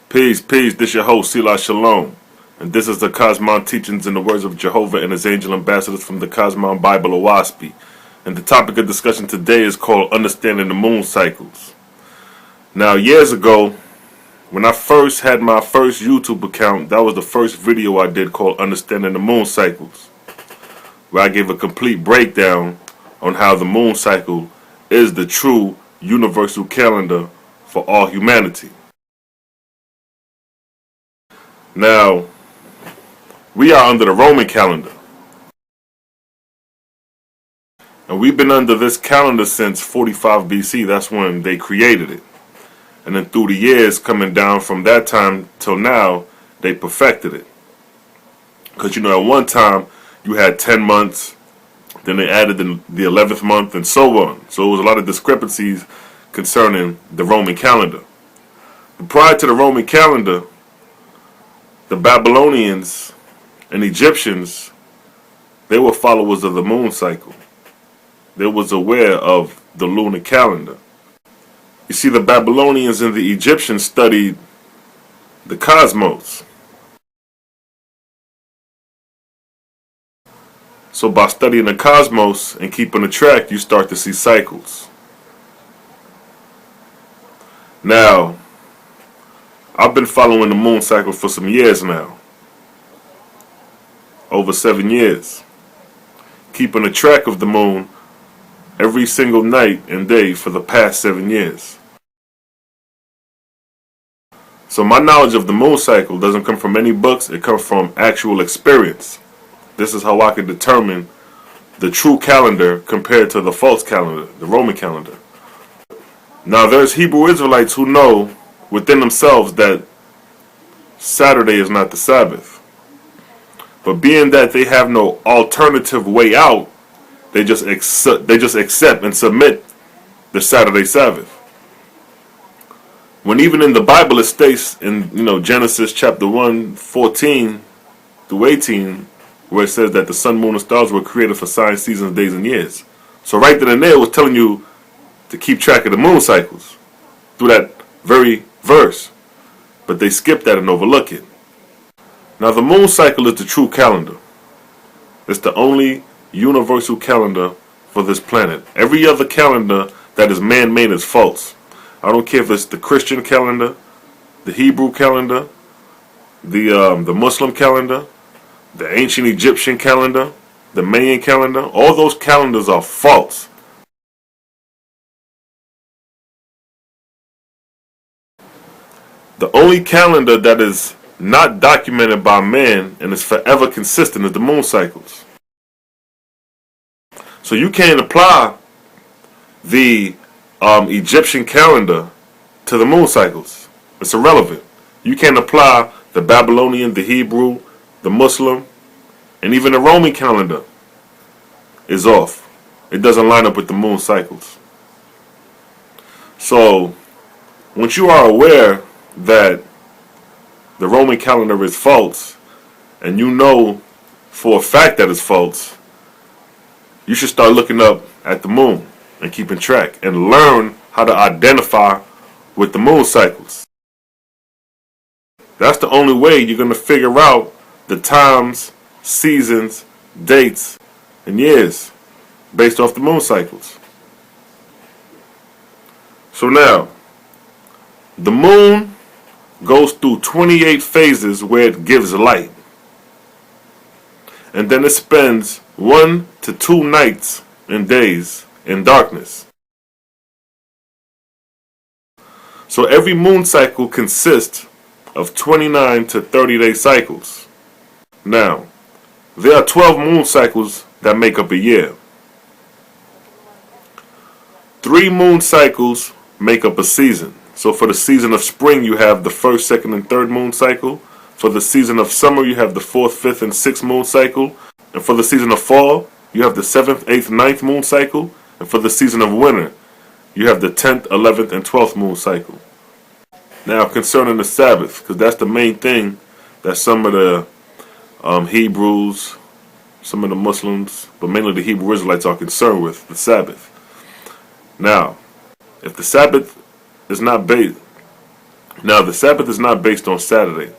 Peace, peace. This your host, Selah-Shalom. And this is the Cosmon teachings in the words of Jehovah and his angel ambassadors from the Cosmon Bible OAHSPE. And the topic of discussion today is called Understanding the Moon Cycles. Now, years ago, when I first had my first YouTube account, that was the first video I did called Understanding the Moon Cycles, where I gave a complete breakdown on how the moon cycle is the true universal calendar for all humanity. Now, we are under the Roman calendar. And we've been under this calendar since 45 BC. That's when they created it. And then through the years coming down from that time till now, they perfected it. Because, at one time, you had 10 months, then they added the 11th month, and so on. So it was a lot of discrepancies concerning the Roman calendar. But prior to the Roman calendar, the Babylonians and Egyptians, they were followers of the moon cycle. They was aware of the lunar calendar. You see, the Babylonians and the Egyptians studied the cosmos. So by studying the cosmos and keeping a track, you start to see cycles. Now, I've been following the moon cycle for some years now. Over 7 years. Keeping a track of the moon every single night and day for the past 7 years. So my knowledge of the moon cycle doesn't come from any books, it comes from actual experience. This is how I can determine the true calendar compared to the false calendar, the Roman calendar. Now there's Hebrew Israelites who know within themselves that Saturday is not the Sabbath. But being that they have no alternative way out, they just accept and submit the Saturday Sabbath. When even in the Bible it states in Genesis chapter 1, 14 through 18, where it says that the sun, moon, and stars were created for signs, seasons, days, and years. So right then and there it was telling you to keep track of the moon cycles through that very verse. But they skip that and overlook it. Now the moon cycle is the true calendar. It's the only universal calendar for this planet. Every other calendar that is man-made is false. I don't care if it's the Christian calendar, the Hebrew calendar, the Muslim calendar, the ancient Egyptian calendar, the Mayan calendar. All those calendars are false. The only calendar that is not documented by man and is forever consistent is the moon cycles. So you can't apply the Egyptian calendar to the moon cycles. It's irrelevant. You can't apply the Babylonian, the Hebrew, the Muslim, and even the Roman calendar is off. It doesn't line up with the moon cycles. So once you are aware that the Roman calendar is false, and you know for a fact that it's false, you should start looking up at the moon and keeping track and learn how to identify with the moon cycles. That's the only way you're going to figure out the times, seasons, dates, and years based off the moon cycles. So now, the moon goes through 28 phases where it gives light. And then it spends 1 to 2 nights and days in darkness. So every moon cycle consists of 29 to 30-day cycles. Now, there are 12 moon cycles that make up a year. 3 moon cycles make up a season. So for the season of spring, you have the 1st, 2nd, and 3rd moon cycle. For the season of summer, you have the 4th, 5th, and 6th moon cycle. And for the season of fall, you have the 7th, 8th, 9th moon cycle. And for the season of winter, you have the 10th, 11th, and 12th moon cycle. Now concerning the Sabbath, because that's the main thing that some of the Hebrews, some of the Muslims, but mainly the Hebrew Israelites are concerned with, the Sabbath. Now, if the Sabbath is not based, Now, the Sabbath is not based on Saturday,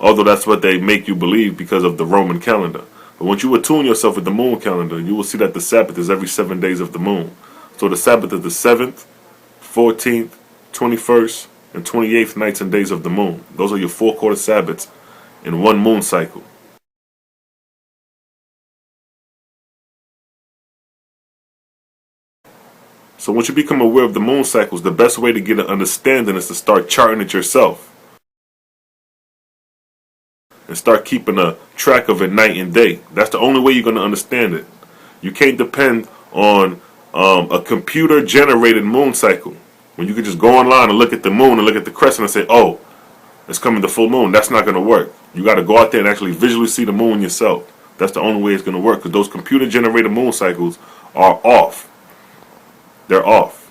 although that's what they make you believe because of the Roman calendar. But once you attune yourself with the moon calendar, you will see that the Sabbath is every 7 days of the moon. So the Sabbath is the 7th, 14th, 21st, and 28th nights and days of the moon. Those are your 4-quarter Sabbaths in one moon cycle. So once you become aware of the moon cycles, the best way to get an understanding is to start charting it yourself. And start keeping a track of it night and day. That's the only way you're going to understand it. You can't depend on a computer-generated moon cycle. When you can just go online and look at the moon and look at the crescent and say, oh, it's coming the full moon. That's not going to work. You got to go out there and actually visually see the moon yourself. That's the only way it's going to work, because those computer-generated moon cycles are off. They're off.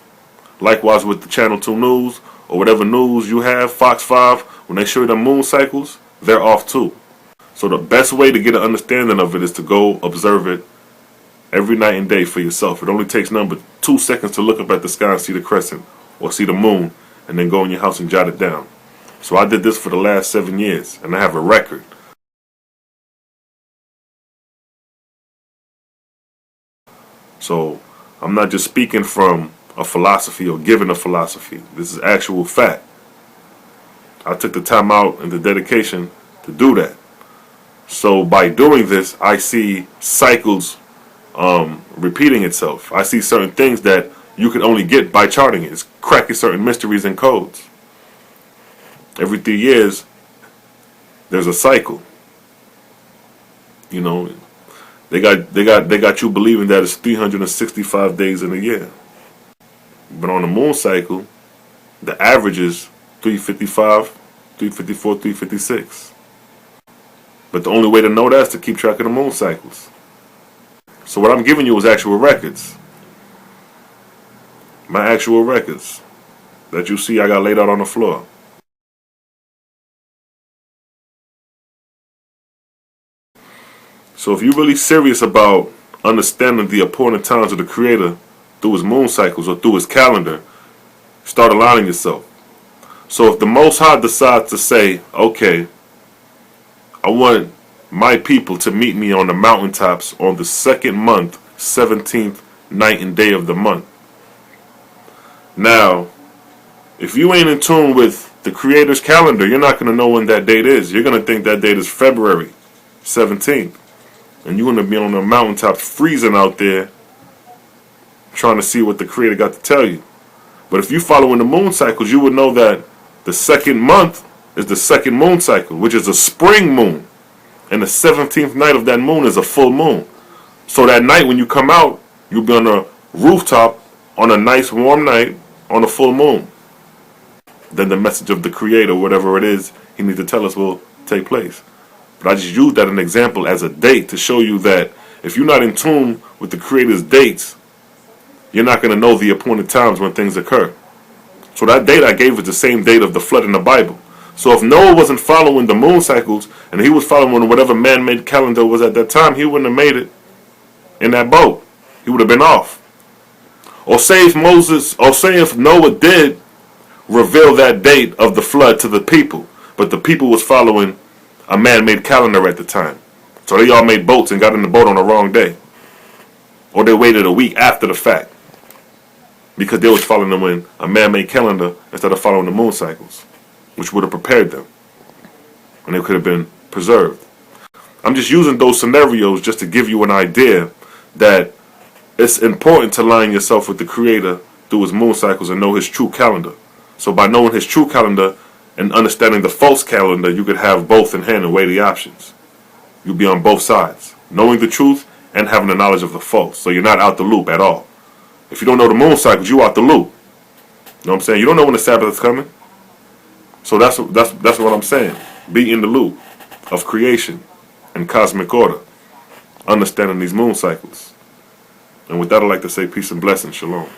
Likewise with the Channel 2 news or whatever news you have, Fox 5, when they show you the moon cycles, they're off too. So the best way to get an understanding of it is to go observe it every night and day for yourself. It only takes 2 seconds to look up at the sky and see the crescent or see the moon, and then go in your house and jot it down. So I did this for the last 7 years, and I have a record. So I'm not just speaking from a philosophy or giving a philosophy. This is actual fact. I took the time out and the dedication to do that. So by doing this, I see cycles repeating itself. I see certain things that you can only get by charting it. It's cracking certain mysteries and codes. Every 3 years, there's a cycle. You know, they got you believing that it's 365 days in a year. But on the moon cycle, the average is 355, 354, 356. But the only way to know that is to keep track of the moon cycles. So what I'm giving you is actual records. My actual records that you see I got laid out on the floor. So if you're really serious about understanding the appointed times of the Creator through his moon cycles or through his calendar, start aligning yourself. So if the Most High decides to say, okay, I want my people to meet me on the mountaintops on the second month, 17th night and day of the month. Now, if you ain't in tune with the Creator's calendar, you're not going to know when that date is. You're going to think that date is February 17th. And you're going to be on the mountaintops freezing out there trying to see what the Creator got to tell you. But if you follow in the moon cycles, you would know that the second month is the second moon cycle, which is a spring moon. And the 17th night of that moon is a full moon. So that night when you come out, you'll be on a rooftop on a nice warm night on a full moon. Then the message of the Creator, whatever it is he needs to tell us, will take place. But I just used that as an example as a date to show you that if you're not in tune with the Creator's dates, you're not going to know the appointed times when things occur. So that date I gave is the same date of the flood in the Bible. So if Noah wasn't following the moon cycles and he was following whatever man-made calendar was at that time, he wouldn't have made it in that boat. He would have been off. Or say if Noah did reveal that date of the flood to the people, but the people was following a man-made calendar at the time. So they all made boats and got in the boat on the wrong day. Or they waited a week after the fact because they was following a man-made calendar instead of following the moon cycles, which would have prepared them and they could have been preserved. I'm just using those scenarios just to give you an idea that it's important to line yourself with the Creator through his moon cycles and know his true calendar. So by knowing his true calendar and understanding the false calendar, you could have both in hand and weigh the options. You'll be on both sides, knowing the truth and having the knowledge of the false. So you're not out the loop at all. If you don't know the moon cycles, you out the loop. You know what I'm saying? You don't know when the Sabbath is coming. So that's what I'm saying. Be in the loop of creation and cosmic order, understanding these moon cycles. And with that, I'd like to say peace and blessings. Shalom.